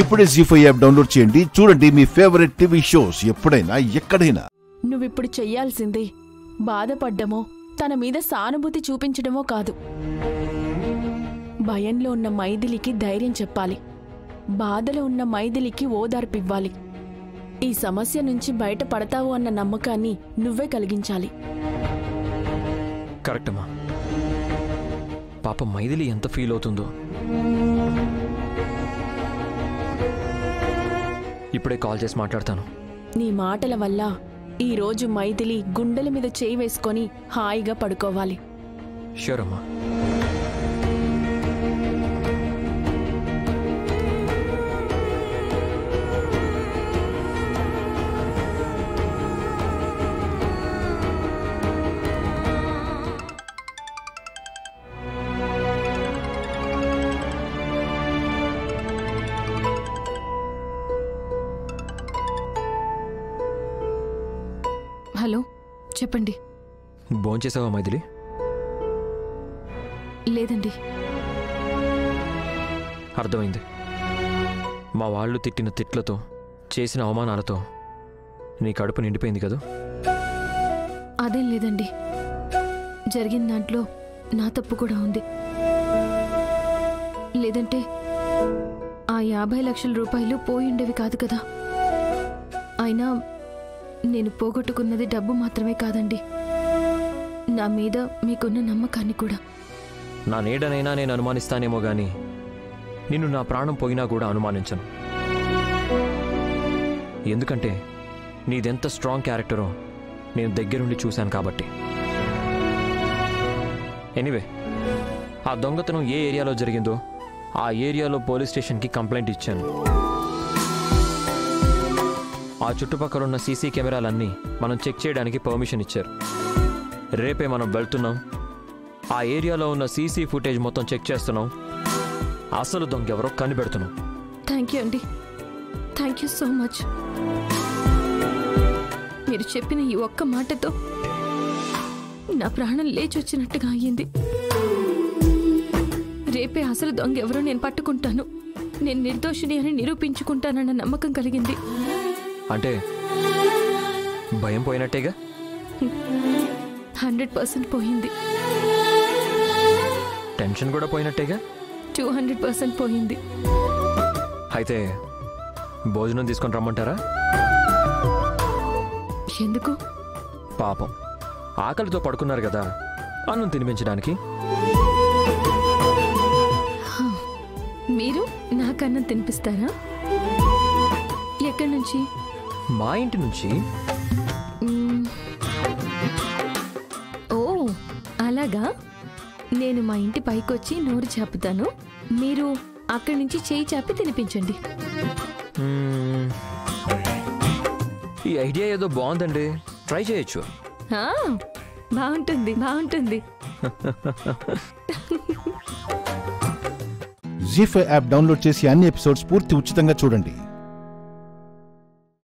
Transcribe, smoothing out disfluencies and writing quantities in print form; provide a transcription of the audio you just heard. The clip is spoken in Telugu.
ఇప్పుడే జీ5 యాప్ డౌన్లోడ్ చేయండి. చూడండి మీ ఫేవరెట్ టీవీ షోస్ ఎప్పుడైనా ఎక్కడైనా. నువ్విప్పుడు చెయ్యాల్సింది బాధపడ్డమో తన మీద సానుభూతి చూపించడమో కాదు. భయంలో ఉన్న మైథిలికి ధైర్యం చెప్పాలి. బాధలో ఉన్న మైథిలికి ఓదార్పివ్వాలి. ఈ సమస్య నుంచి బయటపడతావు అన్న నమ్మకాన్ని నువ్వే కలిగించాలి. కరెక్ట్ అమ్మా. పాప మైథిలి ఎంత ఫీల్ అవుతుందో. ఇప్పుడే కాల్ చేసి మాట్లాడతాను. నీ మాటల వల్ల ఈరోజు మైథిలి గుండెల మీద చేయి వేసుకొని హాయిగా పడుకోవాలి. షూర్ అమ్మా. హలో, చెప్పండి. భోంచేసావా మైథిలి? లేదండి. అర్థమైంది. మా వాళ్ళు తిట్టిన తిట్లతో, చేసిన అవమానాలతో నీ కడుపు నిండిపోయింది కదా? అదేం లేదండి. జరిగిన దాంట్లో నా తప్పు కూడా ఉంది. లేదంటే ఆ 50 లక్షల రూపాయలు పోయిండేవి కాదు కదా. అయినా నేను పోగొట్టుకున్నది డబ్బు మాత్రమే కాదండి, నా మీద మీకున్న నమ్మకాన్ని కూడా. నా నీడనైనా నేను అనుమానిస్తానేమో గాని నిన్ను నా ప్రాణం పోయినా కూడా అనుమానించను. ఎందుకంటే నీదెంత స్ట్రాంగ్ క్యారెక్టరో నేను దగ్గరుండి చూశాను కాబట్టి. ఎనీవే, ఆ దొంగతనం ఏ ఏరియాలో జరిగిందో ఆ ఏరియాలో పోలీస్ స్టేషన్కి కంప్లైంట్ ఇచ్చాను. ఆ చుట్టుపక్కల ఉన్న సీసీ కెమెరాలన్నీ మనం చెక్ చేయడానికి పర్మిషన్ ఇచ్చారు. రేపే మనం వెళ్తున్నాం. ఆ ఏరియాలో ఉన్న సీసీ ఫుటేజ్ మొత్తం చెక్ చేస్తున్నాం. అసలు దొంగ ఎవరో కనిపెడుతున్నాం. థ్యాంక్ యూ అండి. Thank you so much. మీరు చెప్పిన ఈ ఒక్క మాటతో నా ప్రాణం లేచొచ్చినట్టుగా అయ్యింది. రేపే అసలు దొంగ ఎవరో నేను పట్టుకుంటాను. నేను నిర్దోషిని అని నిరూపించుకుంటానన్న నమ్మకం కలిగింది. అంటే భయం పోయినట్టేగా? 100% పోయింది. టెన్షన్ కూడా పోయినట్టేగా? 200% పోయింది. అయితే భోజనం తీసుకొని రమ్మంటారా? ఎందుకు? పాపం ఆకలితో పడుకున్నారు కదా, అన్నం తినిపించడానికి. మీరు నాకన్నం తినిపిస్తారా? ఎక్కడి నుంచి? మా ఇంటి నుంచి. ఓ అలాగా. నేను మా ఇంటి పైకొచ్చి నోరు చాపుతాను, మీరు అక్కడి నుంచి చేయి చాపి తినిపించండి. ఈ ఐడియా ఏదో బాగుందండి, ట్రై చేయొచ్చు. బాగుంటుంది, బాగుంటుంది. జీ5 యాప్ డౌన్లోడ్ చేసి అన్ని ఎపిసోడ్స్ పూర్తి ఉచితంగా చూడండి.